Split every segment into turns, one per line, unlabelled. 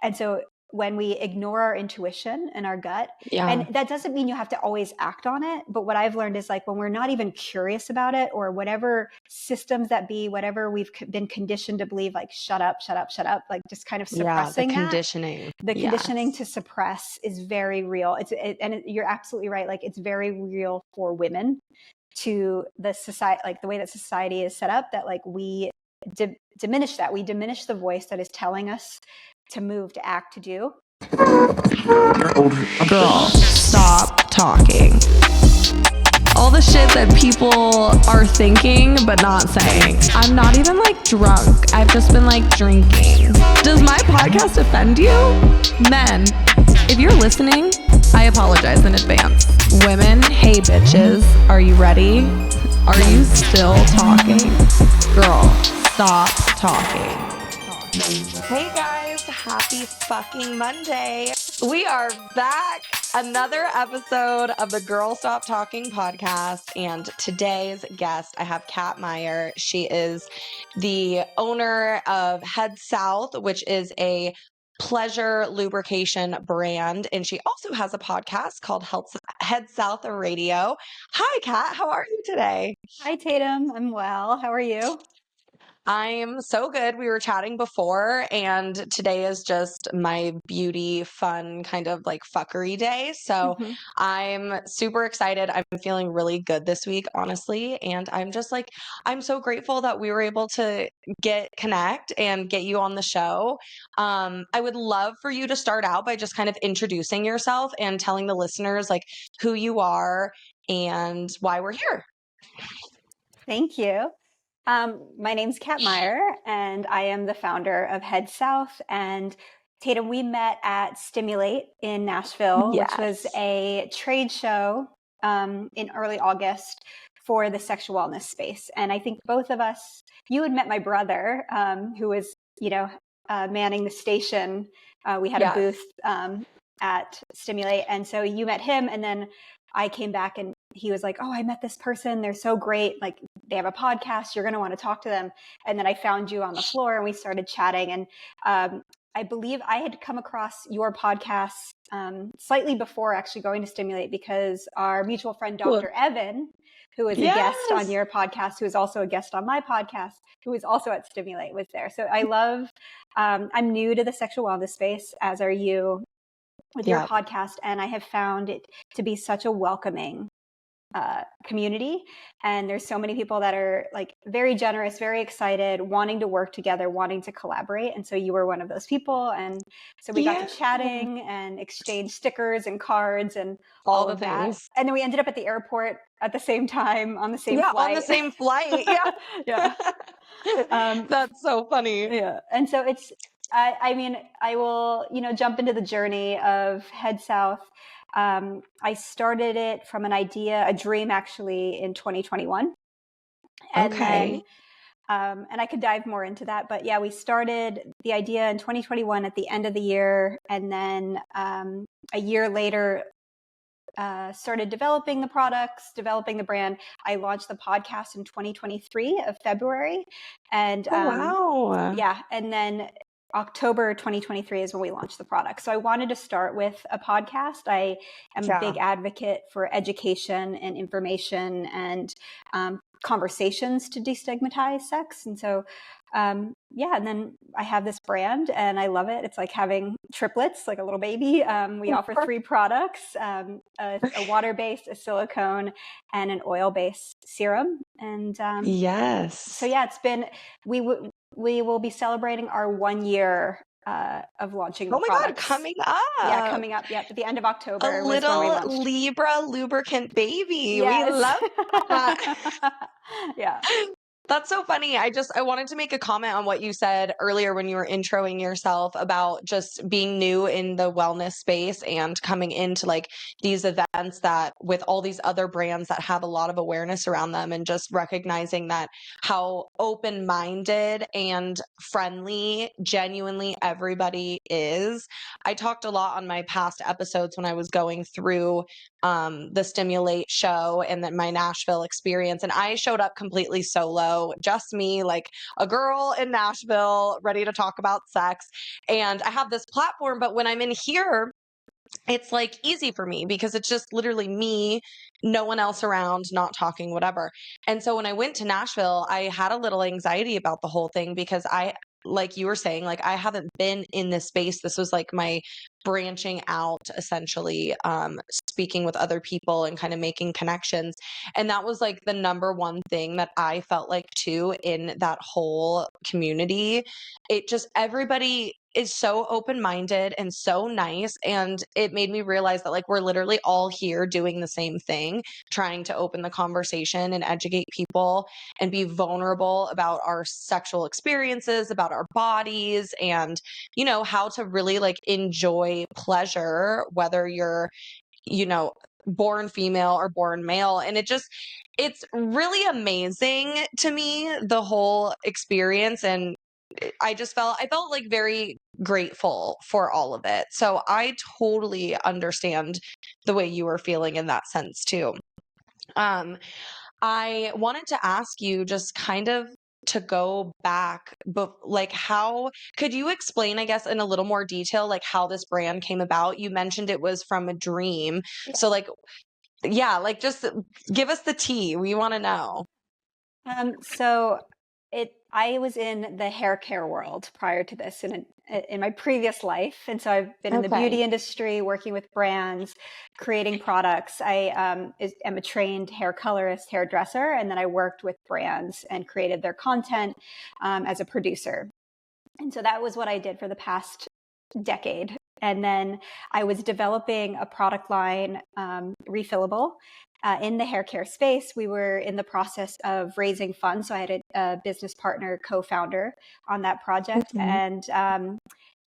And so when we ignore our intuition and our gut, and that doesn't mean you have to always act on it. But what I've learned is like when we're not even curious about it, or whatever systems that be, whatever we've been conditioned to believe, like shut up, shut up, shut up, like just kind of suppressing
the conditioning.
The conditioning to suppress is very real. You're absolutely right. Like it's very real for women to the society, like the way that society is set up, that like we diminish that. We diminish the voice that is telling us to move, to act, to do.
Girl, stop talking. All the shit that people are thinking but not saying. I'm not even like drunk. I've just been like drinking. Does my podcast offend you? Men, if you're listening, I apologize in advance. Women, hey bitches, are you ready? Are you still talking? Girl, stop talking. Hey guys, happy fucking Monday. We are back. Another episode of the Girl Stop Talking podcast. And today's guest, I have Cat Meyer. She is the owner of Head South, which is a pleasure lubrication brand. And she also has a podcast called Head South Radio. Hi, Cat. How are you today?
Hi, Tatum. I'm well. How are you?
I'm so good. We were chatting before, and today is just my beauty, fun, kind of like fuckery day. So I'm super excited. I'm feeling really good this week, honestly. And I'm just like, I'm so grateful that we were able to connect and get you on the show. I would love for you to start out by just kind of introducing yourself and telling the listeners like who you are and why we're here.
Thank you. My name's Cat Meyer, and I am the founder of Head South. And Tatum, we met at Stimulate in Nashville, which was a trade show in early August for the sexual wellness space. And I think both of us, you had met my brother, who was, manning the station. We had a booth at Stimulate. And so you met him, and then I came back and he was like, oh, I met this person. They're so great. Like they have a podcast. You're going to want to talk to them. And then I found you on the floor and we started chatting. And I believe I had come across your podcast slightly before actually going to Stimulate, because our mutual friend, Dr. Evan, who is a guest on your podcast, who is also a guest on my podcast, who is also at Stimulate, was there. So I love, I'm new to the sexual wellness space, as are you, with your podcast. And I have found it to be such a welcoming community. And there's so many people that are like very generous, very excited, wanting to work together, wanting to collaborate. And so you were one of those people. And so we got to chatting and exchange stickers and cards and all of that. And then we ended up at the airport at the same time on the same flight.
On the same flight. That's so funny.
Yeah. And so it's, I mean, I will, jump into the journey of Head South. I started it from an idea, a dream actually, in 2021. And then, and I could dive more into that, but we started the idea in 2021 at the end of the year. And then, a year later, started developing the products, developing the brand. I launched the podcast in 2023 of February. And, and then October 2023 is when we launched the product. So I wanted to start with a podcast. I am a big advocate for education and information and conversations to destigmatize sex. And so, and then I have this brand and I love it. It's like having triplets, like a little baby. We offer 3 products, a water-based, a silicone, and an oil-based serum. And so it's been, we will be celebrating our 1 year of launching the products.
God, coming up.
Yeah, coming up. At the end of October.
A little Libra lubricant baby.
Yes.
We love that.
Yeah.
That's so funny. I wanted to make a comment on what you said earlier when you were introing yourself about just being new in the wellness space and coming into like these events that with all these other brands that have a lot of awareness around them, and just recognizing that how open-minded and friendly genuinely everybody is. I talked a lot on my past episodes when I was going through the Stimulate show and then my Nashville experience, and I showed up completely solo. solo, just me, like a girl in Nashville, ready to talk about sex. And I have this platform, but when I'm in here, it's like easy for me because it's just literally me, no one else around, not talking, whatever. And so when I went to Nashville, I had a little anxiety about the whole thing because like you were saying, like I haven't been in this space. This was like my branching out, essentially, speaking with other people and kind of making connections. And that was like the number one thing that I felt like too in that whole community. It just, everybody is so open-minded and so nice, and it made me realize that like we're literally all here doing the same thing, trying to open the conversation and educate people and be vulnerable about our sexual experiences, about our bodies, and how to really like enjoy pleasure, whether you're born female or born male. And it's really amazing to me, the whole experience. And I felt like very grateful for all of it. So I totally understand the way you were feeling in that sense too. I wanted to ask you just kind of to go back, but like how could you explain, I guess, in a little more detail, like how this brand came about? You mentioned it was from a dream. So like, yeah, like just give us the tea. We want to know.
So I was in the hair care world prior to this in my previous life. And so I've been in the beauty industry, working with brands, creating products. I am a trained hair colorist, hairdresser, and then I worked with brands and created their content as a producer. And so that was what I did for the past decade. And then I was developing a product line, refillable, in the hair care space. We were in the process of raising funds. So I had a business partner, co-founder on that project. And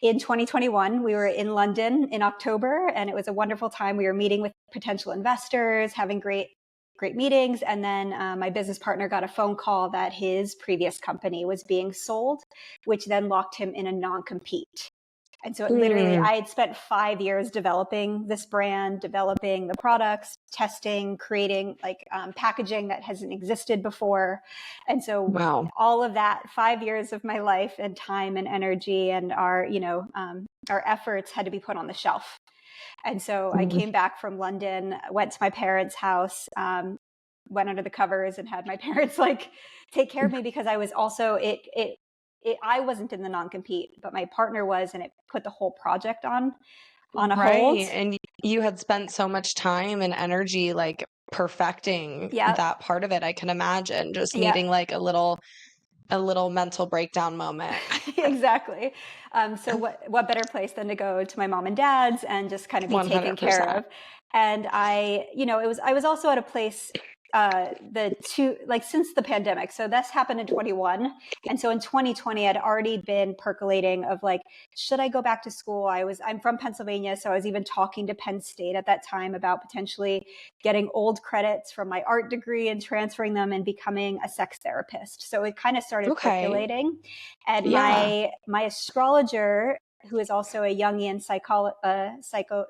in 2021, we were in London in October, and it was a wonderful time. We were meeting with potential investors, having great meetings. And then my business partner got a phone call that his previous company was being sold, which then locked him in a non-compete. And so literally, I had spent 5 years developing this brand, developing the products, testing, creating like packaging that hasn't existed before. And so all of that 5 years of my life and time and energy and our efforts had to be put on the shelf. And so I came back from London, went to my parents' house, went under the covers and had my parents like take care of me, because I was also, I wasn't in the non-compete, but my partner was, and it put the whole project on a hold.
And you had spent so much time and energy like perfecting that part of it. I can imagine just needing like a little mental breakdown moment.
Exactly. So what better place than to go to my mom and dad's and just kind of be 100%. Taken care of. And I was also at a place since the pandemic. So this happened in 21. And so in 2020, I'd already been percolating of like, should I go back to school? I'm from Pennsylvania. So I was even talking to Penn State at that time about potentially getting old credits from my art degree and transferring them and becoming a sex therapist. So it kind of started percolating. And my astrologer, who is also a Jungian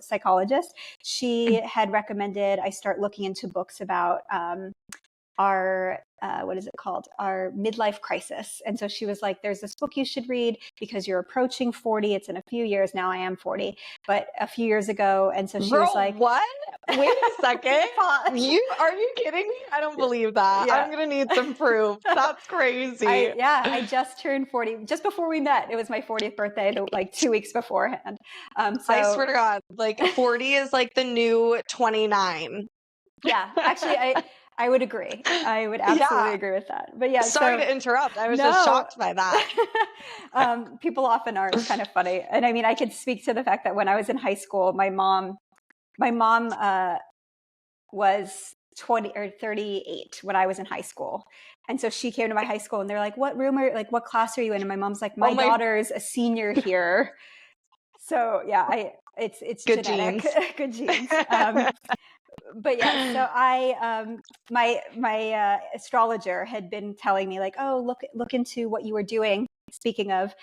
psychologist, she had recommended I start looking into books about our our midlife crisis. And so she was like, there's this book you should read because you're approaching 40. It's in a few years. Now I am 40, but a few years ago. And so she was like,
what? Wait a second. Are you kidding me? I don't believe that. Yeah. I'm going to need some proof. That's crazy.
I just turned 40 just before we met. It was my 40th birthday, like 2 weeks beforehand. So
I swear to God, like 40 is like the new 29.
Yeah, actually, I would agree. I would absolutely agree with that. But yeah,
sorry to interrupt. I was just shocked by that.
People often are. It's kind of funny. And I mean, I could speak to the fact that when I was in high school, my mom was 20 or 38 when I was in high school. And so she came to my high school and they're like, what class are you in? And my mom's like, my daughter's a senior here. So yeah, it's
good
genetic.
Genes.
Good genes. But yeah, so my astrologer had been telling me like, oh, look into what you were doing. Speaking of,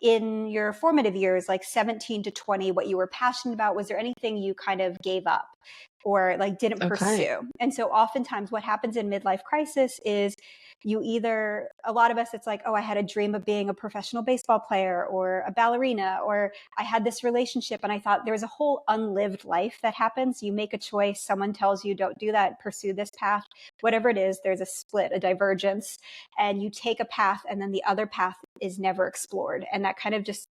in your formative years, like 17 to 20, what you were passionate about, was there anything you kind of gave up? or like didn't
Okay.
pursue. And so oftentimes what happens in midlife crisis is a lot of us, it's like, oh, I had a dream of being a professional baseball player or a ballerina, or I had this relationship and I thought there was a whole unlived life that happens. You make a choice. Someone tells you, don't do that, pursue this path, whatever it is, there's a split, a divergence, and you take a path and then the other path is never explored. And that kind of just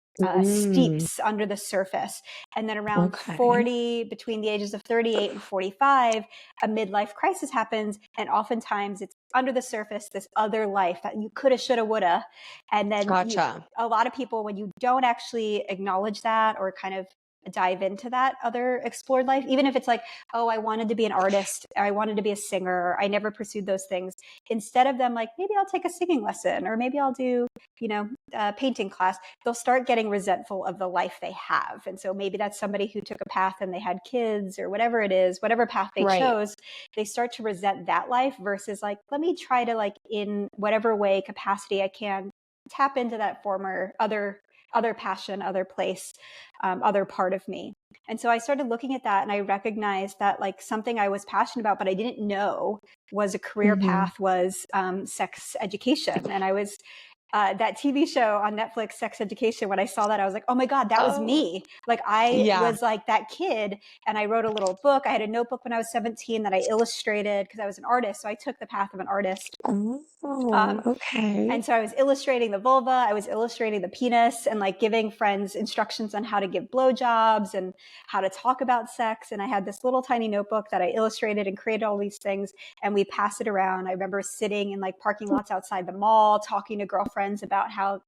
steeps under the surface. And then around 40, between the ages of 38 and 45, a midlife crisis happens. And oftentimes it's under the surface, this other life that you coulda, shoulda, woulda. And then a lot of people, when you don't actually acknowledge that or kind of dive into that other explored life, even if it's like, oh, I wanted to be an artist, I wanted to be a singer, I never pursued those things. Instead of them like, maybe I'll take a singing lesson, or maybe I'll do, a painting class, they'll start getting resentful of the life they have. And so maybe that's somebody who took a path and they had kids or whatever it is, whatever path they chose, they start to resent that life versus like, let me try to like in whatever way, capacity I can tap into that former other passion, other place, other part of me. And so I started looking at that and I recognized that like something I was passionate about, but I didn't know was a career path was sex education. And I was that TV show on Netflix, Sex Education, when I saw that, I was like, oh my God, that was me. Like I was like that kid and I wrote a little book. I had a notebook when I was 17 that I illustrated because I was an artist. So I took the path of an artist.
Okay.
And so I was illustrating the vulva, I was illustrating the penis and like giving friends instructions on how to give blowjobs and how to talk about sex. And I had this little tiny notebook that I illustrated and created all these things. And we passed it around. I remember sitting in like parking lots outside the mall, talking to girlfriends about how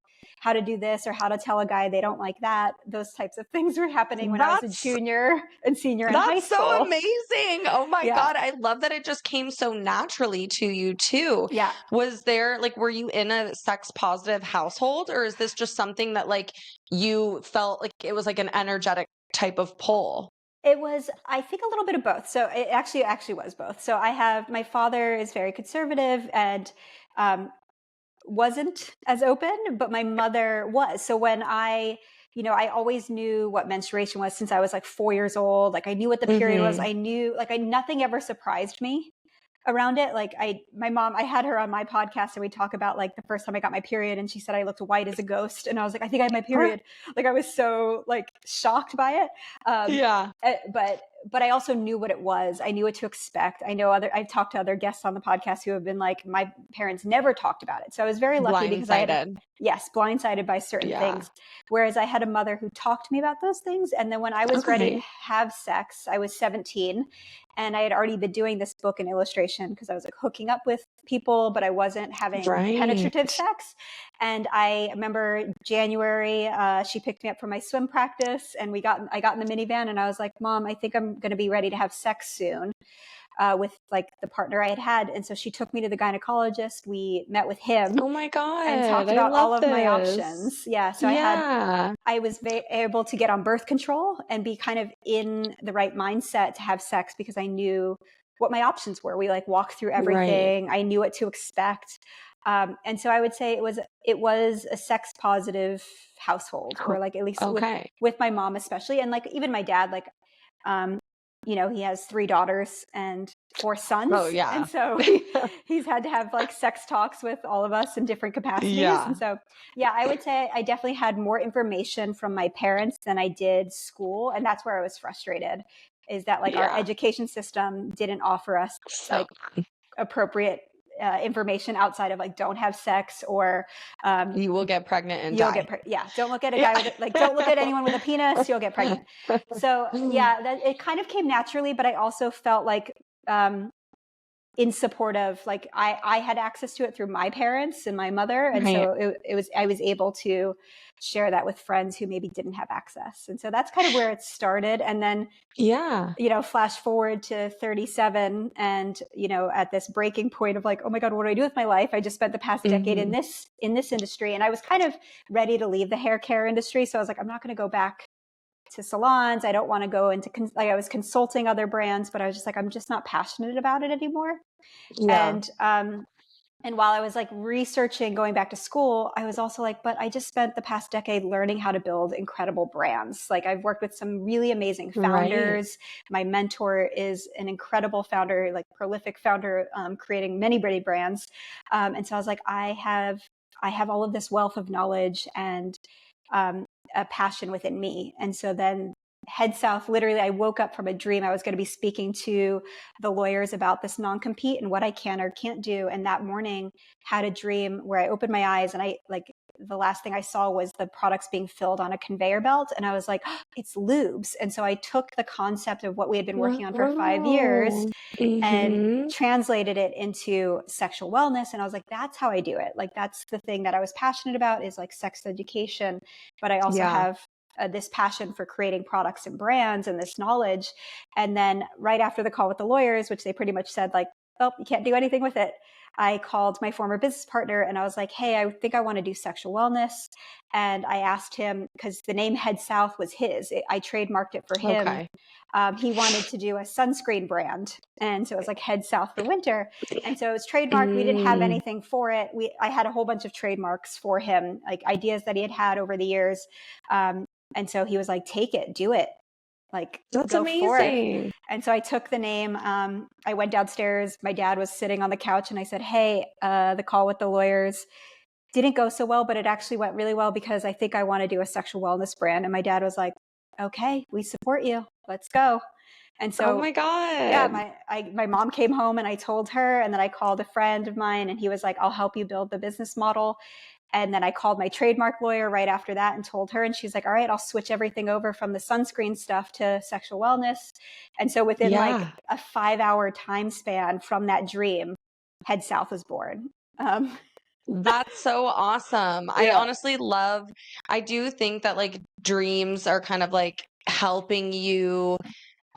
to do this or how to tell a guy they don't like that. Those types of things were happening when I was a junior and senior in high school.
That's so amazing. Oh my God. I love that it just came so naturally to you too.
Yeah.
Was there like, were you in a sex positive household, or is this just something that like you felt like it was like an energetic type of pull?
It was, I think, a little bit of both. So it actually was both. So my father is very conservative and wasn't as open, but my mother was. So when I always knew what menstruation was since I was like 4 years old. Like I knew what the period was. I knew nothing ever surprised me around it. Like my mom, I had her on my podcast and we talk about like the first time I got my period and she said I looked white as a ghost. And I was like, I think I had my period. Like I was so like shocked by it. But I also knew what it was. I knew what to expect. I've talked to other guests on the podcast who have been like, my parents never talked about it. So I was very lucky because I had, blindsided by certain things. Whereas I had a mother who talked to me about those things. And then when I was ready to have sex, I was 17 and I had already been doing this book and illustration because I was like hooking up with people, but I wasn't having penetrative sex. And I remember January, she picked me up for my swim practice and I got in the minivan and I was like, Mom, I think I'm going to be ready to have sex soon. With like the partner I had. And so she took me to the gynecologist. We met with him.
Oh my God.
And talked about all of my options. Yeah. So I was able to get on birth control and be kind of in the right mindset to have sex because I knew what my options were. We like walked through everything. I knew what to expect. And so I would say it was a sex positive household, or like at least with my mom especially. And like even my dad, like, he has 3 daughters and 4 sons.
Oh yeah.
And so he's had to have like sex talks with all of us in different capacities.
Yeah.
And so, I would say I definitely had more information from my parents than I did school. And that's where I was frustrated, is that like our education system didn't offer us like appropriate information outside of like don't have sex or
you will get pregnant and die.
Don't look at a guy with don't look at anyone with a penis, you'll get pregnant. So that it kind of came naturally, but I also felt like in support of like I had access to it through my parents and my mother, and so I was able to share that with friends who maybe didn't have access. And so that's kind of where it started. And then flash forward to 37 and at this breaking point of like, oh my God, what do I do with my life? I just spent the past decade in this industry, and I was kind of ready to leave the hair care industry. So I was like, I'm not going to go back to salons. I don't want to go into I was consulting other brands, but I was just like, I'm just not passionate about it anymore. And And while I was like researching going back to school, I was also like, but I just spent the past decade learning how to build incredible brands. Like I've worked with some really amazing founders. My mentor is an incredible founder, like prolific founder, creating many pretty brands. And so I was like, I have all of this wealth of knowledge and a passion within me. And so then Head South, literally, I woke up from a dream. I was going to be speaking to the lawyers about this non-compete and what I can or can't do. And that morning had a dream where I opened my eyes and the last thing I saw was the products being filled on a conveyor belt. And I was like, oh, it's lubes. And so I took the concept of what we had been working on for 5 years and translated it into sexual wellness. And I was like, that's how I do it. Like, that's the thing that I was passionate about, is like sex education. But I also have this passion for creating products and brands and this knowledge. And then right after the call with the lawyers, which they pretty much said like, oh, you can't do anything with it, I called my former business partner and I was like, hey, I think I want to do sexual wellness. And I asked him, because the name Head South was his, I trademarked it for him.
Okay.
He wanted to do a sunscreen brand. And so it was like Head South for winter. And so it was trademarked. We didn't have anything for it. I had a whole bunch of trademarks for him, like ideas that he had over the years. And so he was like, take it, do it. Like,
that's
go
amazing.
for it. And so I took the name. I went downstairs. My dad was sitting on the couch and I said, hey, the call with the lawyers didn't go so well, but it actually went really well because I think I want to do a sexual wellness brand. And my dad was like, okay, we support you. Let's go. And so,
oh my God.
Yeah, my mom came home and I told her, and then I called a friend of mine and he was like, I'll help you build the business model. And then I called my trademark lawyer right after that and told her, and she's like, all right, I'll switch everything over from the sunscreen stuff to sexual wellness. And so within like a 5-hour time span from that dream, Head South was born.
That's so awesome. I honestly I do think that like dreams are kind of like helping you.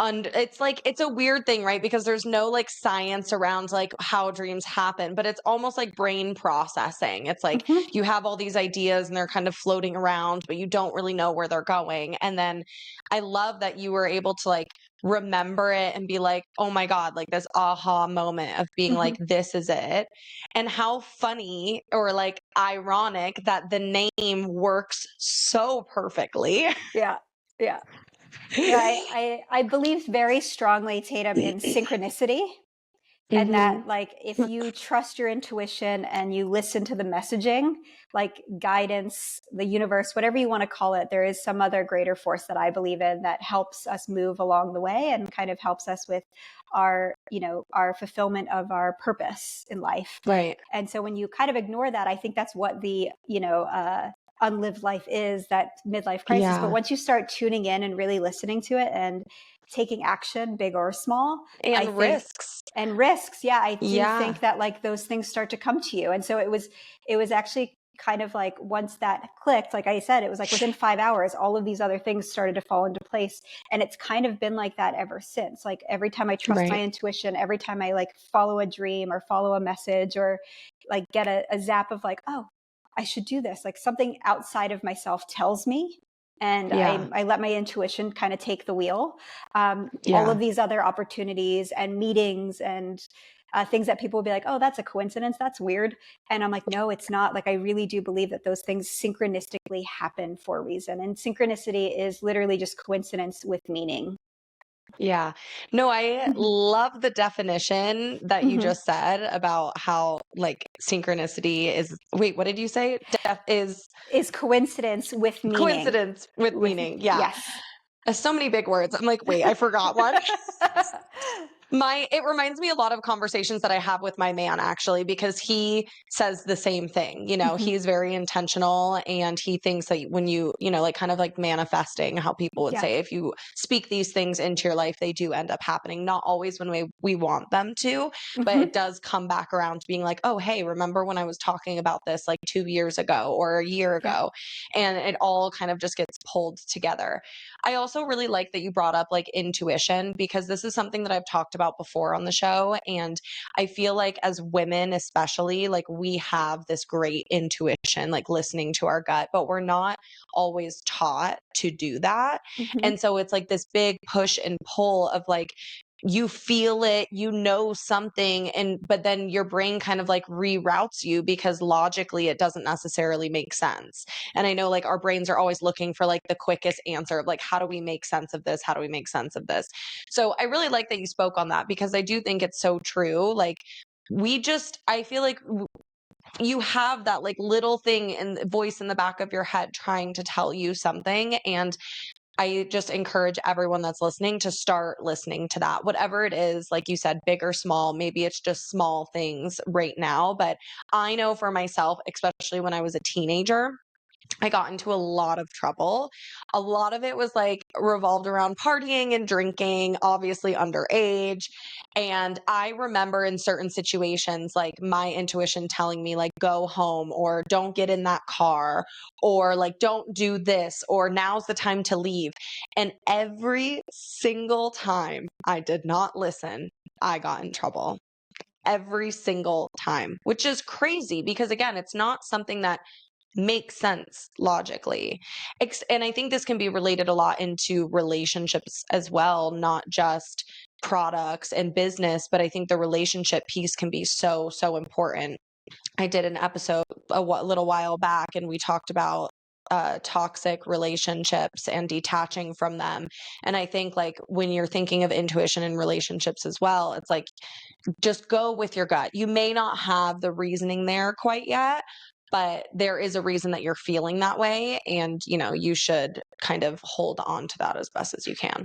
It's like, it's a weird thing, right? Because there's no like science around like how dreams happen, but it's almost like brain processing. It's like you have all these ideas and they're kind of floating around, but you don't really know where they're going. And then I love that you were able to like remember it and be like, oh my God, like this aha moment of being like, this is it. And how funny or like ironic that the name works so perfectly.
Yeah. I believe very strongly, Tatum, in synchronicity. And that like, if you trust your intuition and you listen to the messaging, like guidance, the universe, whatever you want to call it, there is some other greater force that I believe in that helps us move along the way and kind of helps us with our fulfillment of our purpose in life.
Right.
And so when you kind of ignore that, I think that's what the, unlived life is, that midlife crisis.
Yeah.
But once you start tuning in and really listening to it and taking action, big or small,
and risks.
Yeah. I do think that like those things start to come to you. And so it was actually kind of like, once that clicked, like I said, it was like within 5 hours, all of these other things started to fall into place. And it's kind of been like that ever since. Like every time I trust my intuition, every time I like follow a dream or follow a message or like get a zap of like, oh, I should do this. Like something outside of myself tells me, and I let my intuition kind of take the wheel. All of these other opportunities and meetings and things that people will be like, oh, that's a coincidence. That's weird. And I'm like, no, it's not. Like, I really do believe that those things synchronistically happen for a reason. And synchronicity is literally just coincidence with meaning.
Yeah. No, I love the definition that you just said about how like synchronicity is, wait, what did you say? Is
coincidence with meaning.
Coincidence with meaning. Yeah.
Yes.
So many big words. I'm like, wait, I forgot one. It reminds me a lot of conversations that I have with my man, actually, because he says the same thing. You know, he's very intentional, and he thinks that when you know, like kind of like manifesting, how people would say, if you speak these things into your life, they do end up happening. Not always when we want them to, but it does come back around to being like, oh, hey, remember when I was talking about this like 2 years ago or a year ago? And it all kind of just gets pulled together. I also really like that you brought up like intuition, because this is something that I've talked about before on the show. And I feel like as women, especially, like we have this great intuition, like listening to our gut, but we're not always taught to do that. And so it's like this big push and pull of like, you feel it, you know something, but then your brain kind of like reroutes you because logically it doesn't necessarily make sense. And I know like our brains are always looking for like the quickest answer of like, how do we make sense of this? How do we make sense of this? So I really like that you spoke on that, because I do think it's so true. Like I feel like you have that like little thing and voice in the back of your head trying to tell you something. And I just encourage everyone that's listening to start listening to that, whatever it is, like you said, big or small. Maybe it's just small things right now. But I know for myself, especially when I was a teenager, I got into a lot of trouble. A lot of it was like revolved around partying and drinking, obviously underage. And I remember in certain situations, like my intuition telling me, like, go home, or don't get in that car, or like, don't do this, or now's the time to leave. And every single time I did not listen, I got in trouble. Every single time, which is crazy because, again, it's not something that makes sense logically. And I think this can be related a lot into relationships as well, not just products and business, but I think the relationship piece can be so, so important. I did an episode a little while back, and we talked about toxic relationships and detaching from them. And I think like when you're thinking of intuition in relationships as well, it's like, just go with your gut. You may not have the reasoning there quite yet, but there is a reason that you're feeling that way. And, you should kind of hold on to that as best as you can.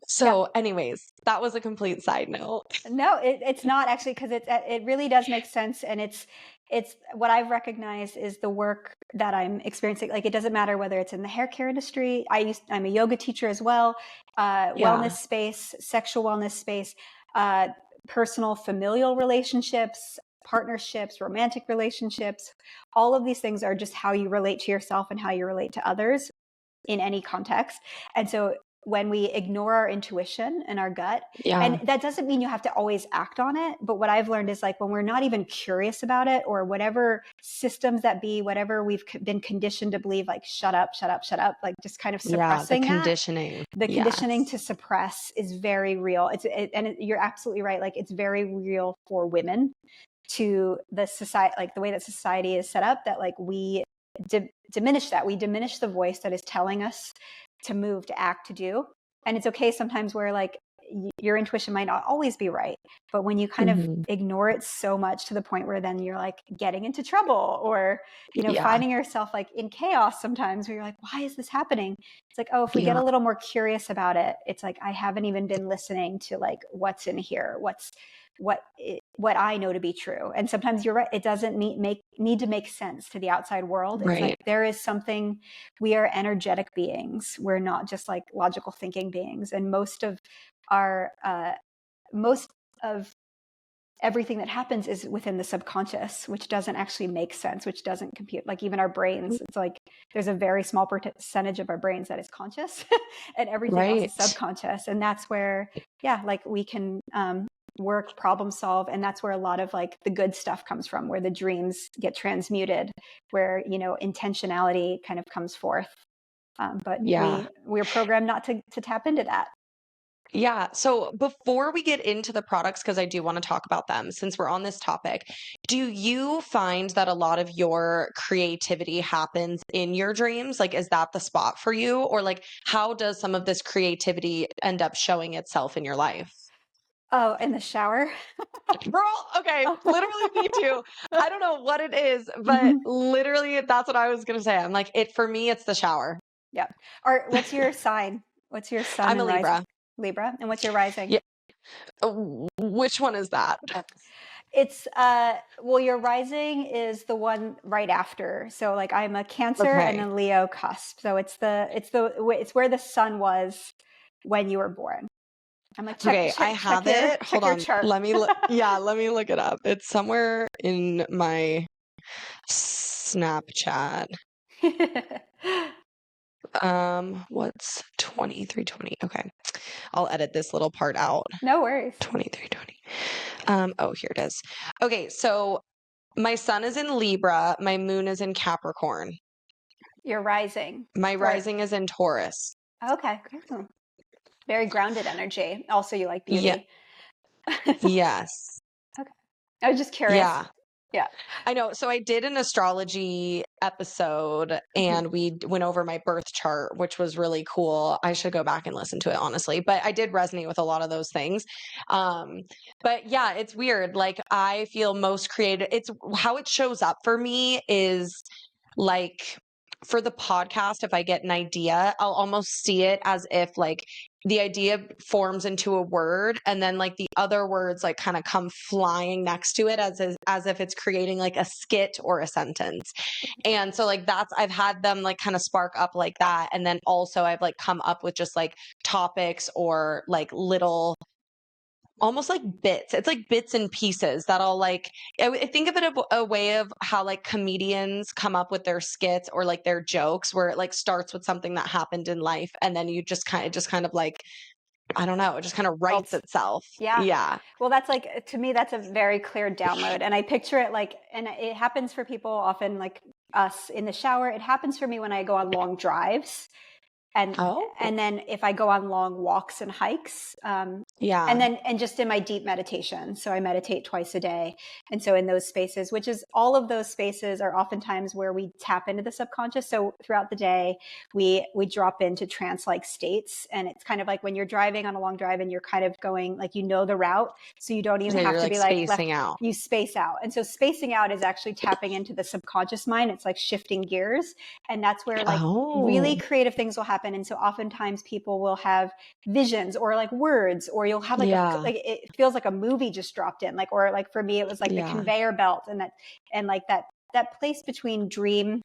So anyways, that was a complete side note.
No, it's not actually, because it really does make sense. And it's what I've recognized is the work that I'm experiencing. Like, it doesn't matter whether it's in the hair care industry. I'm a yoga teacher as well, wellness space, sexual wellness space, personal familial relationships, partnerships, romantic relationships. All of these things are just how you relate to yourself and how you relate to others in any context. And so when we ignore our intuition and our gut, and that doesn't mean you have to always act on it, but what I've learned is like when we're not even curious about it, or whatever systems that be, whatever we've been conditioned to believe, like shut up, like just kind of suppressing
the conditioning.
The conditioning to suppress is very real. You're absolutely right. Like, it's very real for women, to the society, like the way that society is set up, that like we diminish the voice that is telling us to move, to act, to do. And it's okay sometimes where like your intuition might not always be right, but when you kind of ignore it so much to the point where then you're like getting into trouble, or finding yourself like in chaos sometimes, where you're like, why is this happening? It's like, oh, if we get a little more curious about it, it's like, I haven't even been listening to like what's in here, what I know to be true. And sometimes you're right, it doesn't need to make sense to the outside world. It's like there is something. We are energetic beings. We're not just like logical thinking beings. And most of everything that happens is within the subconscious, which doesn't actually make sense, which doesn't compute. Like even our brains, it's like there's a very small percentage of our brains that is conscious, and everything else is subconscious. And that's where, like we can work, problem solve. And that's where a lot of like the good stuff comes from, where the dreams get transmuted, where, intentionality kind of comes forth. But we're programmed not to tap into that.
Yeah. So before we get into the products, because I do want to talk about them since we're on this topic, do you find that a lot of your creativity happens in your dreams? Like, is that the spot for you? Or like, how does some of this creativity end up showing itself in your life?
Oh, in the shower?
Girl, okay, literally me too. I don't know what it is, but literally that's what I was going to say. I'm like, for me, it's the shower.
Yeah. Or what's your sign? What's your sun?
I'm a Libra.
Rising? Libra. And what's your rising?
Yeah. Which one is that?
It's well, your rising is the one right after. So like I'm a Cancer and a Leo cusp. So it's where the sun was when you were born. I'm like,
I have it. Hold on. Let me let me look it up. It's somewhere in my Snapchat. What's 2320? Okay. I'll edit this little part out.
No worries.
2320. Oh, here it is. Okay, so my sun is in Libra, my moon is in Capricorn.
Your rising.
My rising is in Taurus.
Okay. Very grounded energy. Also, you like
Yeah.
beauty.
Yes.
Okay. I was just curious.
Yeah.
Yeah.
I know. So I did an astrology episode and we went over my birth chart, which was really cool. I should go back and listen to it, honestly. But I did resonate with a lot of those things. But yeah, it's weird. Like I feel most creative. It's how it shows up for me is like for the podcast, if I get an idea, I'll almost see it as if like the idea forms into a word and then like the other words like kind of come flying next to it as if it's creating like a skit or a sentence. And so like that's I've had them like kind of spark up like that, and then also I've like come up with just like topics or like little almost like bits. It's like bits and pieces that I'll like. I think of it a way of how like comedians come up with their skits or like their jokes, where it like starts with something that happened in life, and then you just kind of like I don't know, it just kind of writes itself.
Yeah.
Yeah.
Well, that's like, to me, that's a very clear download. And I picture it like, and it happens for people often like us in the shower. It happens for me when I go on long drives. And then if I go on long walks and hikes, and just in my deep meditation. So I meditate twice a day. And so in those spaces, which is all of those spaces are oftentimes where we tap into the subconscious. So throughout the day, we drop into trance-like states. And it's kind of like when you're driving on a long drive and you're kind of going, like, the route. So you don't even have to be like
spacing out.
You space out. And so spacing out is actually tapping into the subconscious mind. It's like shifting gears. And that's where like really creative things will happen. And so oftentimes people will have visions or like words, or you'll have like like it feels like a movie just dropped in, like, or like for me it was like the conveyor belt, and like that place between dream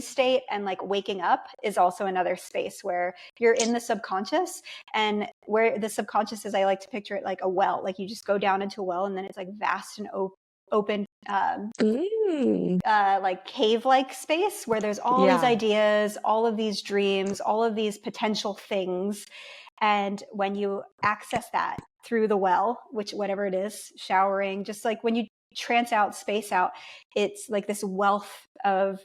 state and like waking up is also another space where you're in the subconscious, and where the subconscious is, I like to picture it like a well, like you just go down into a well and then it's like vast and open like cave-like space where there's all these ideas, all of these dreams, all of these potential things. And when you access that through the well, which whatever it is, showering, just like when you trance out, space out, it's like this wealth of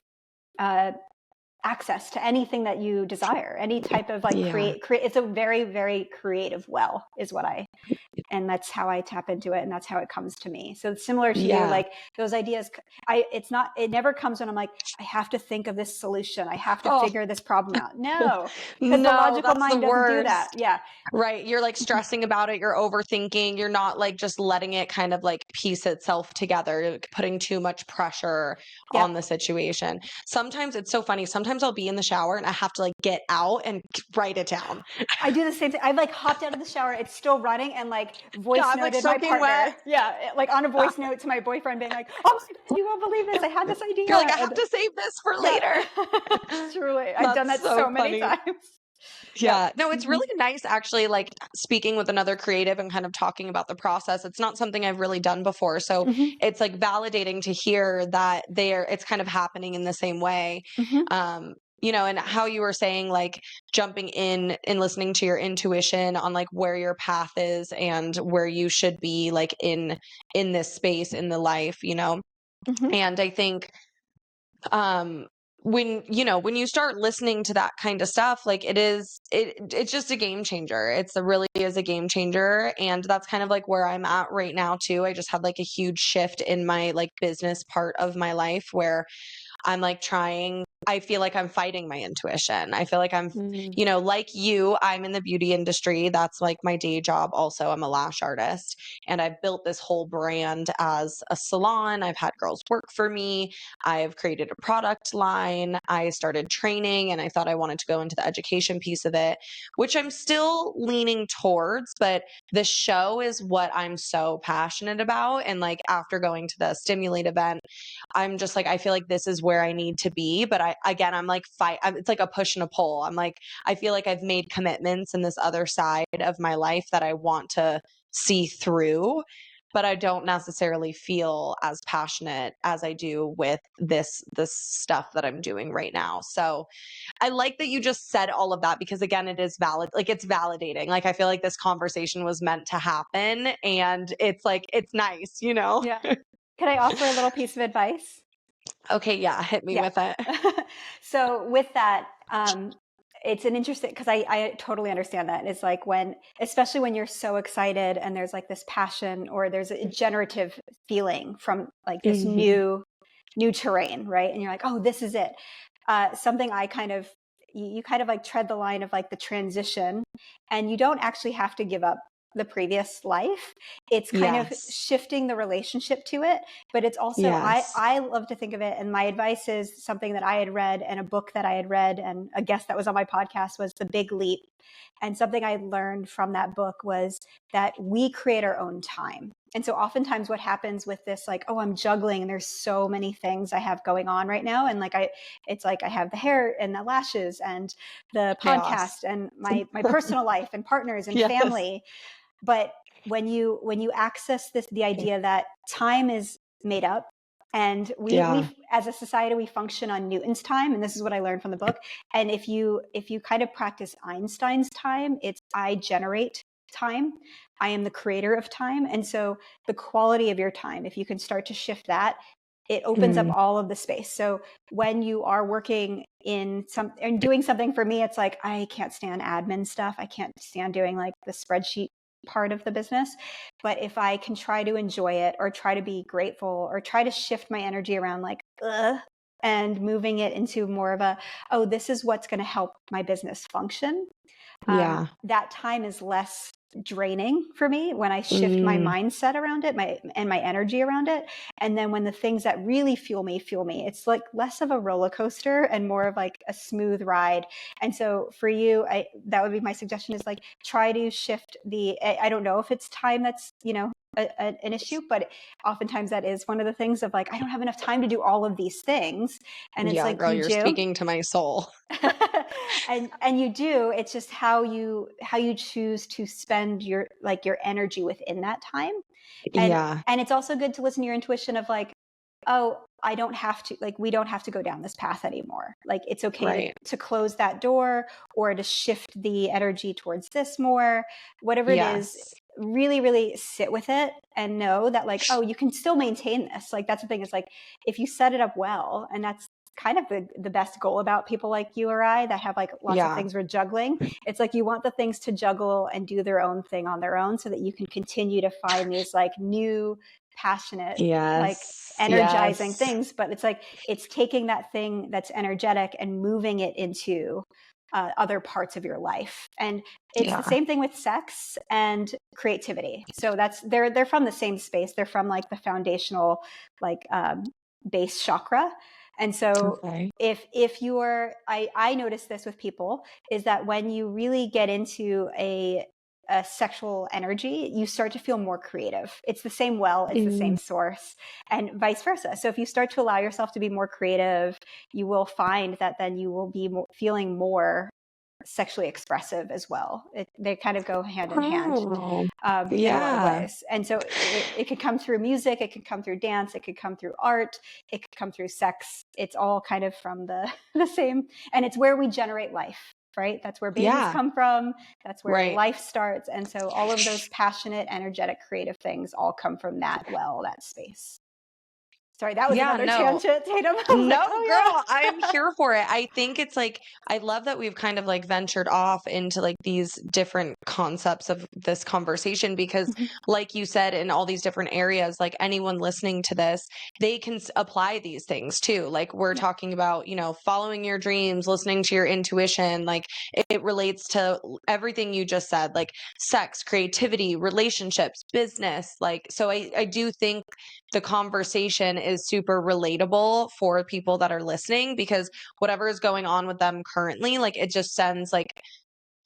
access to anything that you desire, any type of like create. It's a very, very creative well is what and that's how I tap into it. And that's how it comes to me. So it's similar to you, like those ideas. It never comes when I'm like, I have to think of this solution. I have to figure this problem out. No, because the logical mind doesn't do that. Yeah.
Right. You're like stressing about it. You're overthinking. You're not like just letting it kind of like piece itself together, putting too much pressure on the situation. Sometimes it's so funny. Sometimes I'll be in the shower and I have to like get out and write it down.
I do the same thing. I've like hopped out of the shower. It's still running, and like voice noted my partner. Wet. Yeah. Like on a voice note to my boyfriend being like, oh my God, you won't believe this. I had this idea.
You're like, I have to save this for later.
Truly. I've done that so many times.
Yeah. No, it's really nice actually, like speaking with another creative and kind of talking about the process. It's not something I've really done before. So it's like validating to hear that it's kind of happening in the same way. And how you were saying like jumping in and listening to your intuition on like where your path is and where you should be like in this space in the life, and I think when you start listening to that kind of stuff, like it's just a game changer. Really is a game changer. And that's kind of like where I'm at right now too. I just had like a huge shift in my like business part of my life where I'm like I feel like I'm fighting my intuition. I feel like I'm, like you, I'm in the beauty industry. That's like my day job. Also, I'm a lash artist, and I've built this whole brand as a salon. I've had girls work for me. I've created a product line. I started training, and I thought I wanted to go into the education piece of it, which I'm still leaning towards, but the show is what I'm so passionate about. And like after going to the Stimulate event, I'm just like, I feel like this is where I need to be. But I'm like, it's like a push and a pull. I'm like, I feel like I've made commitments in this other side of my life that I want to see through, but I don't necessarily feel as passionate as I do with this stuff that I'm doing right now. So I like that you just said all of that, because again, it is valid. Like it's validating. Like I feel like this conversation was meant to happen, and it's like, it's nice,
Yeah. Can I offer a little piece of advice?
Okay. Yeah. Hit me with it.
So with that, it's an interesting, because I totally understand that. It's like especially when you're so excited and there's like this passion or there's a generative feeling from like this new terrain, right? And you're like, oh, this is it. Something I kind of, you kind of like tread the line of like the transition, and you don't actually have to give up the previous life. It's kind of shifting the relationship to it, but it's also, I love to think of it, and my advice is something that I had read, and a book that I had read, and a guest that was on my podcast was The Big Leap. And something I learned from that book was that we create our own time. And so oftentimes what happens with this, like, oh, I'm juggling and there's so many things I have going on right now. And like, it's like I have the hair and the lashes and the podcast and my personal life and partners and family. But when you access the idea that time is made up, and we as a society, we function on Newton's time, and this is what I learned from the book. And if you kind of practice Einstein's time, it's I generate time. I am the creator of time. And so the quality of your time, if you can start to shift that, it opens up all of the space. So when you are working in and doing something, for me, it's like, I can't stand admin stuff. I can't stand doing like the spreadsheet part of the business. But if I can try to enjoy it, or try to be grateful, or try to shift my energy around like, and moving it into more of a, oh, this is what's going to help my business function. That time is less draining for me when I shift my mindset around it, my energy around it. And then when the things that really fuel me, it's like less of a roller coaster and more of like a smooth ride. And so for you, that would be my suggestion, is like, try to shift I don't know if it's time that's, an issue, but oftentimes that is one of the things of like, I don't have enough time to do all of these things. And it's like,
girl, you're speaking to my soul.
and you do. It's just how you choose to spend your energy within that time. And it's also good to listen to your intuition of like, oh, I don't have to, like, we don't have to go down this path anymore. Like, it's okay to close that door, or to shift the energy towards this more, whatever it is. Really, really sit with it and know that like, oh, you can still maintain this. Like, that's the thing, is like, if you set it up well, and that's kind of the best goal about people like you or I that have like lots of things we're juggling. It's like, you want the things to juggle and do their own thing on their own, so that you can continue to find these like new, passionate, like energizing things. But it's like, it's taking that thing that's energetic and moving it into other parts of your life. And it's the same thing with sex and creativity. So they're from the same space. They're from like the foundational, like base chakra. And so if you're, I notice this with people, is that when you really get into a sexual energy, you start to feel more creative. It's the same well, it's the same source, and vice versa. So if you start to allow yourself to be more creative, you will find that then you will be feeling more sexually expressive as well. They kind of go hand in hand in a lot of ways. And so it could come through music, it could come through dance, it could come through art, it could come through sex. It's all kind of from the same, and it's where we generate life, right? That's where babies come from. That's where life starts. And so all of those passionate, energetic, creative things all come from that space. Sorry, that was another tangent, Tatum.
Girl, I'm here for it. I think it's like, I love that we've kind of like ventured off into like these different concepts of this conversation, because like you said, in all these different areas, like anyone listening to this, they can apply these things too. Like we're talking about, following your dreams, listening to your intuition, like it relates to everything you just said, like sex, creativity, relationships, business. Like, so I do think the conversation is super relatable for people that are listening, because whatever is going on with them currently, like it just sends like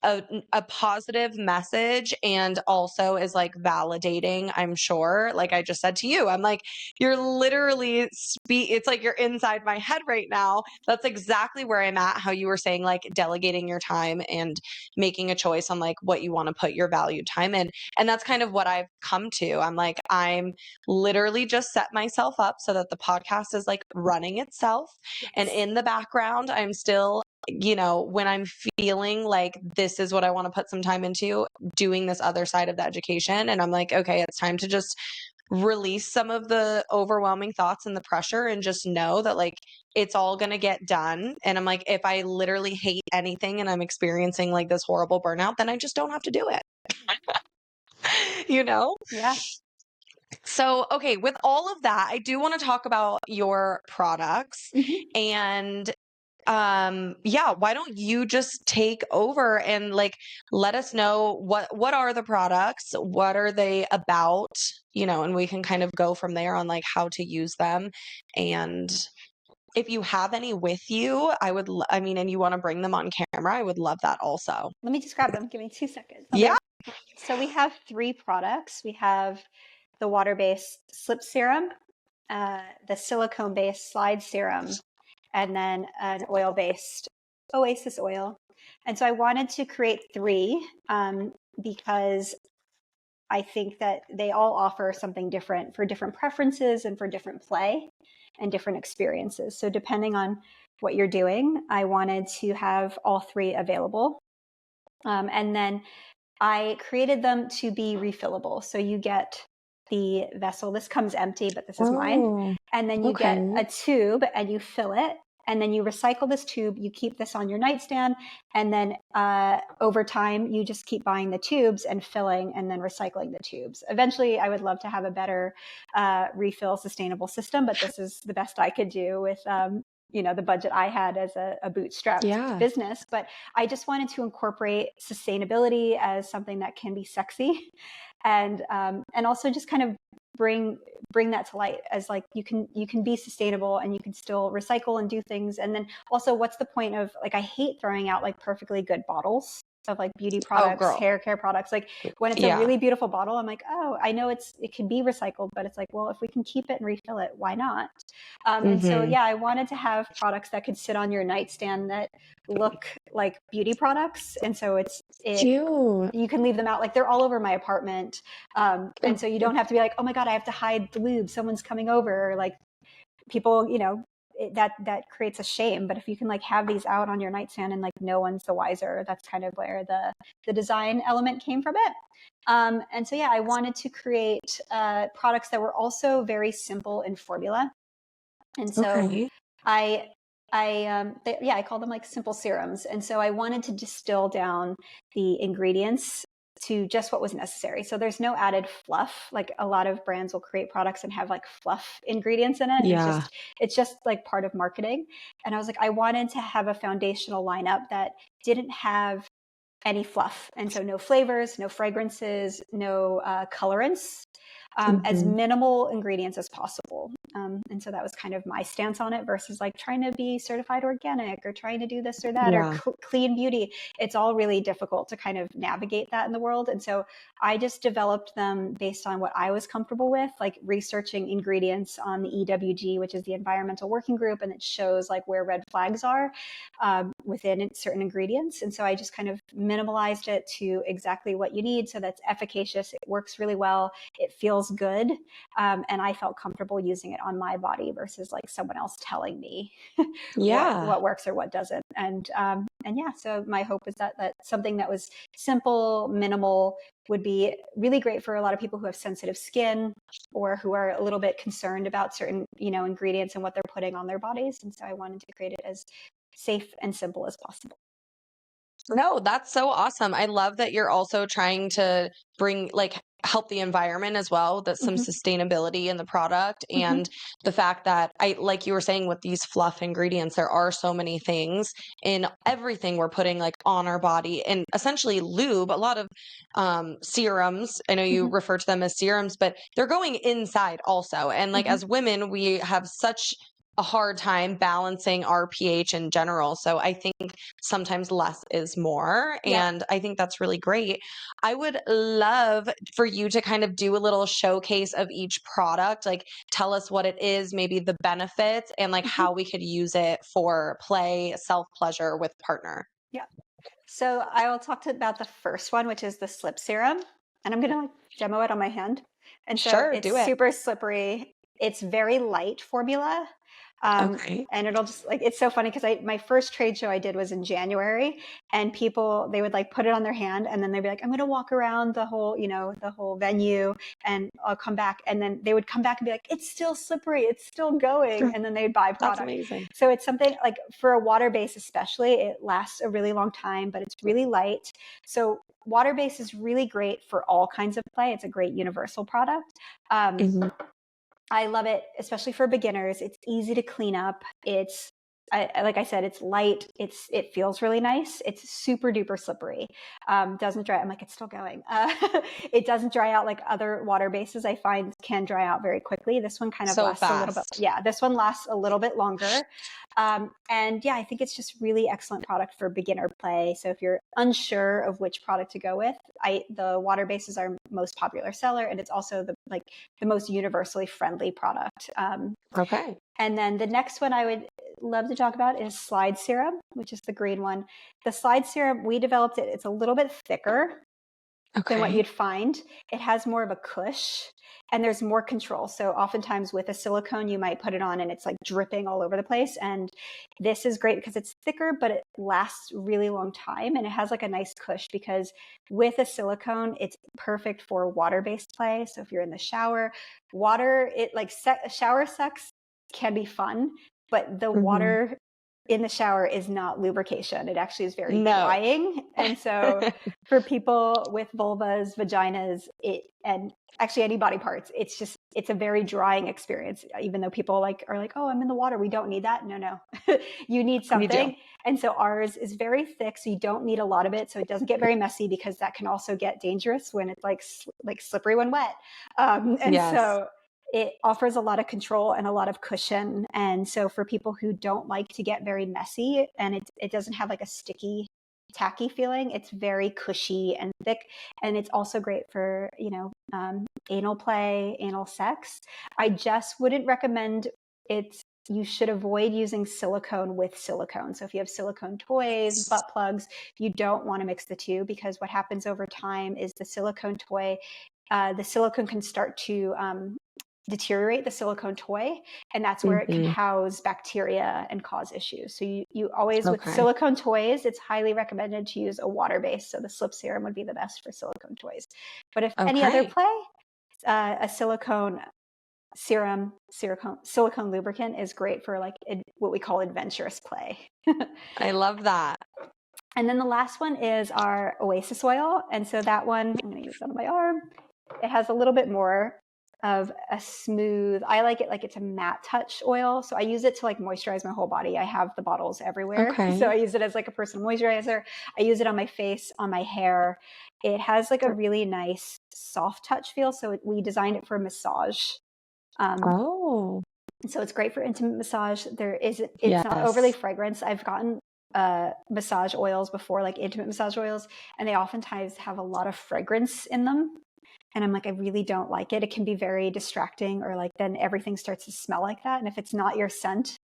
a positive message, and also is like validating, I'm sure. Like I just said to you, I'm like, you're literally it's like you're inside my head right now. That's exactly where I'm at. How you were saying, like delegating your time and making a choice on like what you want to put your valued time in. And that's kind of what I've come to. I'm like, I'm literally just set myself up so that the podcast is like running itself. And in the background, I'm still, when I'm feeling like this is what I want to put some time into, doing this other side of the education. And I'm like, okay, it's time to just release some of the overwhelming thoughts and the pressure and just know that like it's all going to get done. And I'm like, if I literally hate anything and I'm experiencing like this horrible burnout, then I just don't have to do it. You know?
Yeah.
So, okay, with all of that, I do want to talk about your products and yeah, why don't you just take over and like let us know what are the products, what are they about, you know, and we can kind of go from there on like how to use them. And if you have any with you, I mean, and you want to bring them on camera, I would love that also.
Let me just grab them. Give me 2 seconds.
Yeah.
So we have 3 products. We have the water-based slip serum, the silicone-based slide serum, and then an oil-based Oasis oil. And so I wanted to create 3 because I think that they all offer something different for different preferences and for different play and different experiences. So depending on what you're doing, I wanted to have all 3 available. And then I created them to be refillable. So you get the vessel. This comes empty, but this is mine. And then you get a tube and you fill it. And then you recycle this tube. You keep this on your nightstand. And then over time, you just keep buying the tubes and filling and then recycling the tubes. Eventually, I would love to have a better refill sustainable system, but this is the best I could do with the budget I had as a bootstrapped business. But I just wanted to incorporate sustainability as something that can be sexy, and also just kind of bring that to light as like you can be sustainable and you can still recycle and do things. And then also, what's the point of like, I hate throwing out like perfectly good bottles of like beauty products, hair care products. Like when it's a really beautiful bottle, I'm like, oh, I know it can be recycled, but it's like, well, if we can keep it and refill it, why not? And so, yeah, I wanted to have products that could sit on your nightstand that look like beauty products. And so you can leave them out. Like they're all over my apartment. And so you don't have to be like, oh my God, I have to hide the lube. Someone's coming over. Like people, that creates a shame. But if you can like have these out on your nightstand and like no one's the wiser, that's kind of where the design element came from it. And so, yeah, I wanted to create products that were also very simple in formula. And so I call them like simple serums. And so I wanted to distill down the ingredients to just what was necessary. So there's no added fluff. Like a lot of brands will create products and have like fluff ingredients in it. Yeah. It's just like part of marketing. And I was like, I wanted to have a foundational lineup that didn't have any fluff. And so no flavors, no fragrances, no colorants. As minimal ingredients as possible. And so that was kind of my stance on it versus like trying to be certified organic or trying to do this or that or clean beauty. It's all really difficult to kind of navigate that in the world. And so I just developed them based on what I was comfortable with, like researching ingredients on the EWG, which is the Environmental Working Group, and it shows like where red flags are within certain ingredients. And so I just kind of minimalized it to exactly what you need so that's efficacious. It works really well. It feels good. And I felt comfortable using it on my body versus like someone else telling me what works or what doesn't. And yeah, so my hope is that something that was simple, minimal would be really great for a lot of people who have sensitive skin or who are a little bit concerned about certain, ingredients and what they're putting on their bodies. And so I wanted to create it as safe and simple as possible.
No, that's so awesome. I love that you're also trying to help the environment as well. That's some sustainability in the product and the fact that like you were saying with these fluff ingredients, there are so many things in everything we're putting like on our body and essentially lube, a lot of serums. I know you refer to them as serums, but they're going inside also. And like as women, we have such a hard time balancing our pH in general. So I think sometimes less is more. And I think that's really great. I would love for you to kind of do a little showcase of each product, like tell us what it is, maybe the benefits and like how we could use it for play, self-pleasure with partner.
Yeah. So I will talk about the first one, which is the slip serum. And I'm going to like demo it on my hand. And so it's super slippery. It's very light formula.
Okay.
And it'll just like, it's so funny because my first trade show I did was in January, and people, they would like put it on their hand and then they'd be like, I'm going to walk around the whole, the whole venue, and I'll come back. And then they would come back and be like, it's still slippery. It's still going. And then they'd buy
That's
product.
amazing.
So it's something like, for a water base, especially, it lasts a really long time, but it's really light. So water base is really great for all kinds of play. It's a great universal product. I love it, especially for beginners. It's easy to clean up. Like I said, it's light. It feels really nice. It's super duper slippery. Doesn't dry. I'm like, it's still going. It doesn't dry out like other water bases I find can dry out very quickly. This one kind of
So
lasts a little bit.
fast.
Yeah, this one lasts a little bit longer. And yeah, I think it's just really excellent product for beginner play. So if you're unsure of which product to go with, the water base is our most popular seller, and it's also the most universally friendly product.
Okay.
And then the next one I would love to talk about is slide serum, which is the green one. The slide serum, we developed it. It's a little bit thicker than what you'd find. It has more of a cush, and there's more control. So oftentimes with a silicone, you might put it on and it's like dripping all over the place. And this is great because it's thicker, but it lasts really long time. And it has like a nice cush, because with a silicone, it's perfect for water-based play. So if you're in the shower, shower sex can be fun, but the water in the shower is not lubrication. It actually is very drying. And so for people with vulvas, vaginas, and actually any body parts, it's a very drying experience. Even though people are like, oh, I'm in the water, we don't need that. No, you need something. And so ours is very thick, so you don't need a lot of it. So it doesn't get very messy, because that can also get dangerous when it's like slippery when wet. So it offers a lot of control and a lot of cushion. And so for people who don't like to get very messy, and it doesn't have like a sticky, tacky feeling, it's very cushy and thick. And it's also great for, anal play, anal sex. I just wouldn't recommend it. You should avoid using silicone with silicone. So if you have silicone toys, butt plugs, you don't want to mix the two, because what happens over time is the silicone can start to deteriorate the silicone toy, and that's where it can house bacteria and cause issues. So you always, with silicone toys, it's highly recommended to use a water base. So the slip serum would be the best for silicone toys. But if any other play, a silicone serum, silicone lubricant is great for like what we call adventurous play.
I love that.
And then the last one is our Oasis oil. And so that one, I'm going to use that on my arm. It has a little bit more of a smooth, I like it like it's a matte touch oil. So I use it to like moisturize my whole body. I have the bottles everywhere. So I use it as like a personal moisturizer. I use it on my face, on my hair. It has like a really nice soft touch feel. So we designed it for massage. So it's great for intimate massage. It's not overly fragrant. I've gotten massage oils before, like intimate massage oils, and they oftentimes have a lot of fragrance in them. And I'm like, I really don't like it. It can be very distracting, or like then everything starts to smell like that. And if it's not your scent,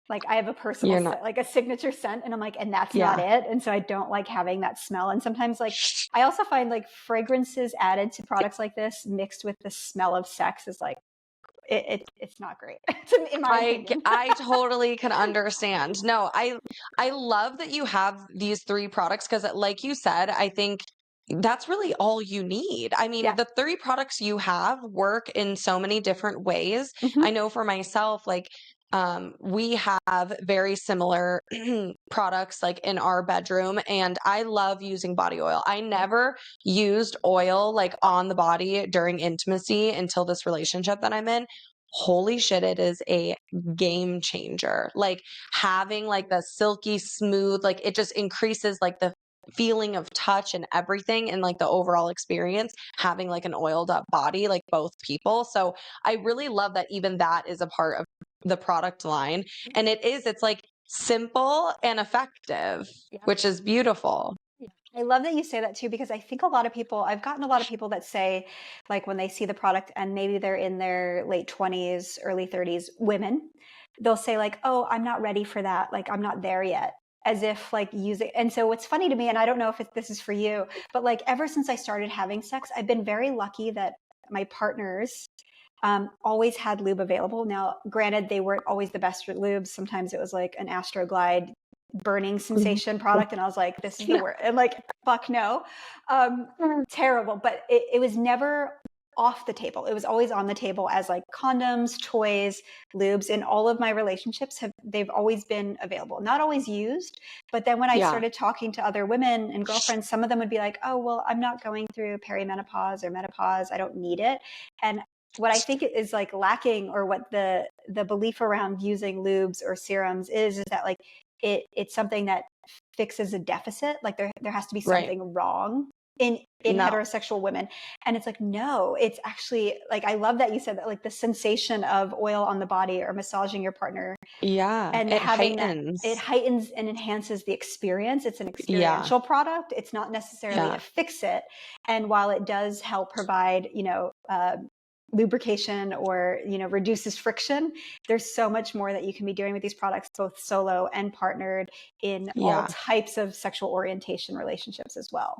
like I have a personal scent, like a signature scent, and I'm like, and that's not it. And so I don't like having that smell. And sometimes like I also find like fragrances added to products like this mixed with the smell of sex is like, it's not great. In my opinion.
I totally can understand. No, I love that you have these 3 products, because like you said, I think that's really all you need. I mean, the 3 products you have work in so many different ways. I know for myself, like we have very similar products like in our bedroom, and I love using body oil. I never used oil like on the body during intimacy until this relationship that I'm in. Holy shit, it is a game changer. Like having like the silky smooth, like it just increases like the feeling of touch and everything, and like the overall experience, having like an oiled up body, like both people. So I really love that even that is a part of the product line. And it's like simple and effective, which is beautiful.
I love that you say that too, because I think I've gotten a lot of people that say, like when they see the product and maybe they're in their late 20s, early 30s, women, they'll say like, oh, I'm not ready for that. Like, I'm not there yet. As if like using, and so what's funny to me, and I don't know if this is for you, but like ever since I started having sex, I've been very lucky that my partners always had lube available. Now, granted, they weren't always the best lubes. Sometimes it was like an Astroglide burning sensation product. And I was like, this is the worst. And like, fuck no. Terrible. But it was never off the table. It was always on the table as like condoms, toys, lubes. In all of my relationships they've always been available, not always used. But then when I started talking to other women and girlfriends, some of them would be like, oh, well, I'm not going through perimenopause or menopause. I don't need it. And what I think is like lacking, or what the belief around using lubes or serums is that like it's something that fixes a deficit. Like there has to be something wrong in heterosexual women. And it's like, no, it's actually like, I love that you said that, like the sensation of oil on the body or massaging your partner.
Yeah.
And
it
having
heightens.
it heightens and enhances the experience. It's an experiential product. It's not necessarily a fix it. And while it does help provide, lubrication or, reduces friction, there's so much more that you can be doing with these products, both solo and partnered, in all types of sexual orientation relationships as well.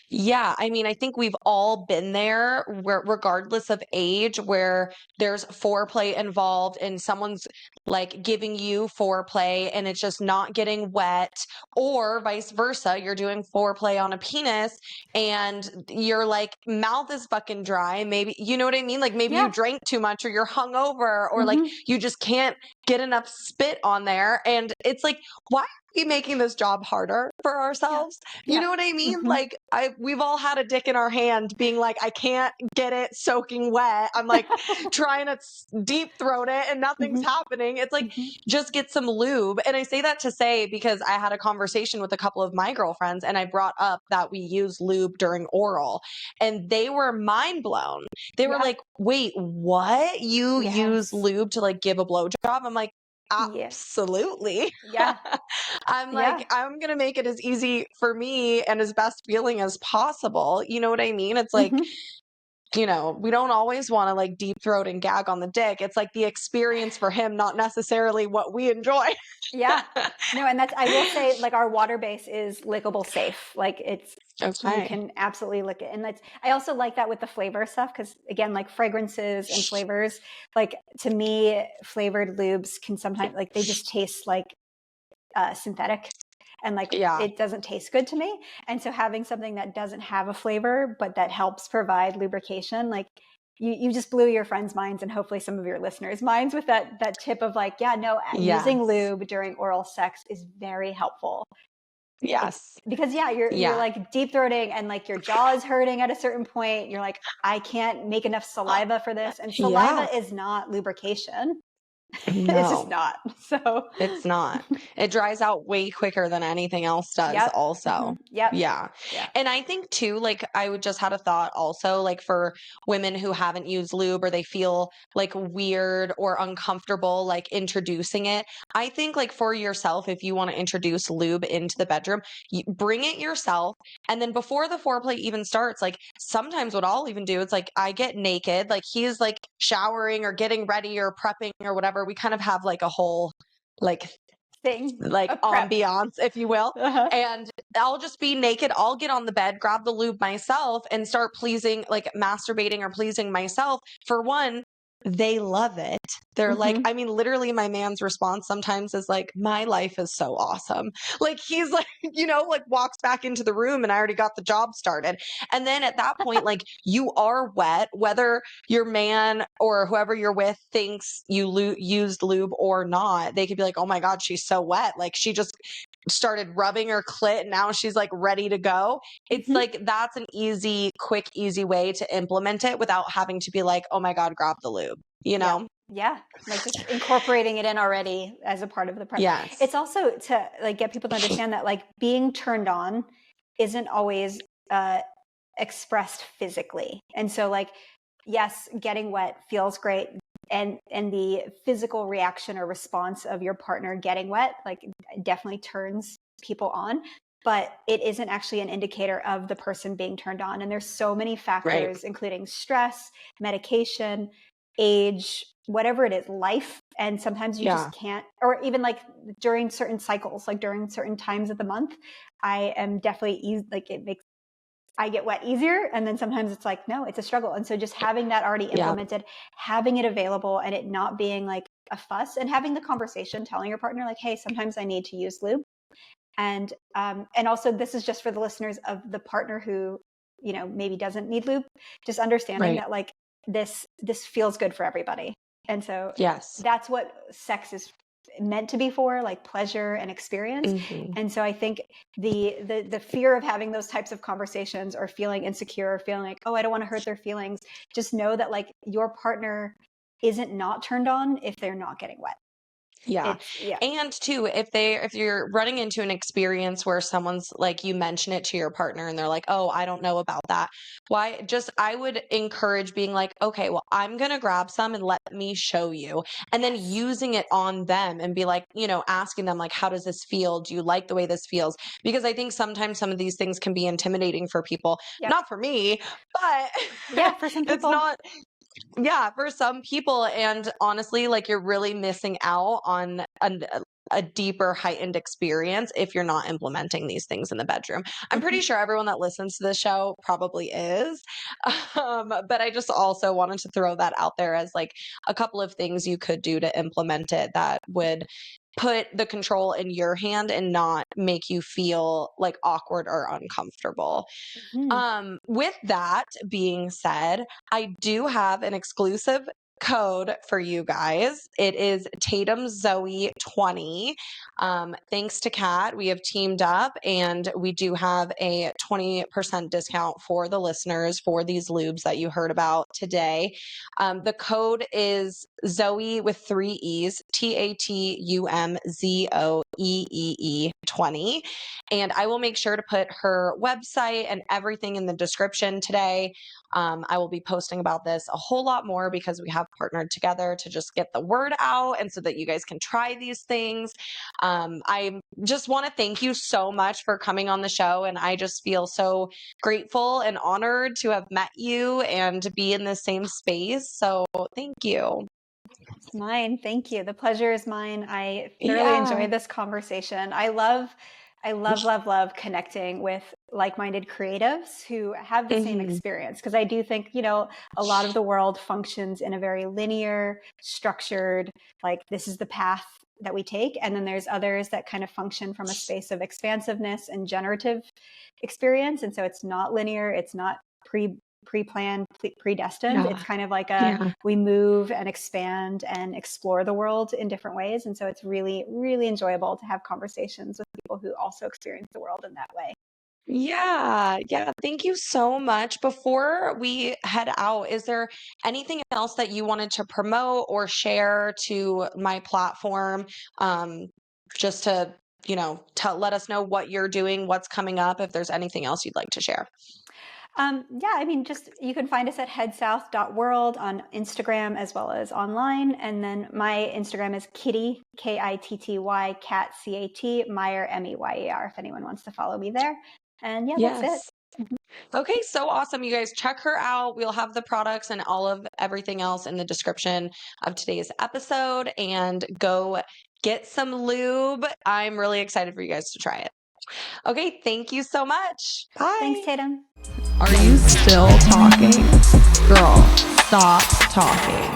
Yeah, I mean, I think we've all been there, where regardless of age, where there's foreplay involved and someone's like giving you foreplay and it's just not getting wet, or vice versa. You're doing foreplay on a penis and your like mouth is fucking dry. Maybe, you know what I mean? Like maybe you drank too much, or you're hungover, or like you just can't get enough spit on there. And it's like, why we making this job harder for ourselves? You know what I mean? Like we've all had a dick in our hand being like, I can't get it soaking wet. I'm like trying to deep throat it and nothing's happening. It's like, just get some lube. And I say that to say, because I had a conversation with a couple of my girlfriends and I brought up that we use lube during oral, and they were mind blown. They were like, wait, what? You use lube to like give a blowjob? I'm like, absolutely. I'm like, I'm going to make it as easy for me and as best feeling as possible. You know what I mean? It's like, we don't always want to like deep throat and gag on the dick. It's like the experience for him, not necessarily what we enjoy.
No, and I will say, like, our water base is lickable safe. Like it's, you can absolutely lick it. And I also like that with the flavor stuff. Cause again, like fragrances and flavors, like to me, flavored lubes can sometimes, like, they just taste like synthetic, and like it doesn't taste good to me. And so having something that doesn't have a flavor but that helps provide lubrication, like you just blew your friends' minds, and hopefully some of your listeners' minds, with that tip of like, using lube during oral sex is very helpful. Because you're like deep throating, and like your jaw is hurting at a certain point. You're like, I can't make enough saliva for this, and saliva is not lubrication.
No.
It's just not. So
it's not. It dries out way quicker than anything else does also. Yeah. And I think too, like I would just had a thought also, like for women who haven't used lube, or they feel like weird or uncomfortable like introducing it. I think like for yourself, if you want to introduce lube into the bedroom, you bring it yourself. And then before the foreplay even starts, like sometimes what I'll even do is like I get naked, like he's like showering or getting ready or prepping or whatever. We kind of have like a whole like
thing,
like ambiance, if you will. And I'll just be naked. I'll get on the bed, grab the lube myself, and start pleasing, like masturbating or pleasing myself. For one, they love it. They're like, I mean, literally my man's response sometimes is like, my life is so awesome. Like he's like, like walks back into the room and I already got the job started. And then at that point, like you are wet, whether your man or whoever you're with thinks you used lube or not. They could be like, oh my God, she's so wet. Like she just started rubbing her clit and now she's like ready to go. It's like, that's an easy, quick, easy way to implement it without having to be like, oh my God, grab the lube, like just incorporating it in already as a part of the prep. It's also to like get people to understand that like being turned on isn't always expressed physically. And so like, yes, getting wet feels great. And the physical reaction or response of your partner getting wet, like definitely turns people on, but it isn't actually an indicator of the person being turned on. And there's so many factors, including stress, medication, age, whatever it is, life. And sometimes you just can't, or even like during certain cycles, like during certain times of the month, I am definitely like it makes
I get wet easier. And then sometimes it's like, no, it's a struggle. And so just having that already implemented, having it available, and it not being like a fuss, and having the conversation, telling your partner like, hey, sometimes I need to use lube. And also, this is just for the listeners of the partner who, maybe doesn't need lube, just understanding that like this feels good for everybody. And so that's what sex is meant to be for, like pleasure and experience. And so I think the fear of having those types of conversations, or feeling insecure, or feeling like, oh, I don't want to hurt their feelings, just know that like your partner isn't not turned on if they're not getting wet.
And too, if you're running into an experience where someone's like, you mention it to your partner and they're like, oh, I don't know about that. I would encourage being like, okay, well, I'm going to grab some and let me show you. And then using it on them and be like, asking them like, how does this feel? Do you like the way this feels? Because I think sometimes some of these things can be intimidating for people. Not for me, but
for some people.
It's not. Yeah, for some people. And honestly, like, you're really missing out on a deeper, heightened experience if you're not implementing these things in the bedroom. I'm pretty sure everyone that listens to this show probably is. But I just also wanted to throw that out there as like a couple of things you could do to implement it that would put the control in your hand and not make you feel like awkward or uncomfortable. With that being said, I do have an exclusive code for you guys. It is Tatum Zoe 20. Thanks to Cat, we have teamed up and we do have a 20% discount for the listeners for these lubes that you heard about today. The code is Zoe with 3 E's, TATUMZOEEE 20. And I will make sure to put her website and everything in the description today. I will be posting about this a whole lot more because we have partnered together to just get the word out and so that you guys can try these things. I just want to thank you so much for coming on the show. And I just feel so grateful and honored to have met you and to be in the same space. So thank you.
It's mine. Thank you. The pleasure is mine. I thoroughly enjoyed this conversation. I love connecting with like-minded creatives who have the same experience. Because I do think, a lot of the world functions in a very linear, structured, like this is the path that we take. And then there's others that kind of function from a space of expansiveness and generative experience. And so it's not linear. It's not pre-planned, predestined. It's kind of like we move and expand and explore the world in different ways. And so it's really, really enjoyable to have conversations with people who also experience the world in that way.
Yeah. Thank you so much. Before we head out, is there anything else that you wanted to promote or share to my platform? Just to, let us know what you're doing, what's coming up, if there's anything else you'd like to share.
Just you can find us at headsouth.world on Instagram as well as online. And then my Instagram is Kitty, Kitty, Cat, CAT, Meyer, MEYER, if anyone wants to follow me there. And that's it.
Okay, so awesome. You guys check her out. We'll have the products and all of everything else in the description of today's episode, and go get some lube. I'm really excited for you guys to try it. Okay, thank you so much. Bye.
Thanks, Tatum.
Are you still talking? Girl, stop talking.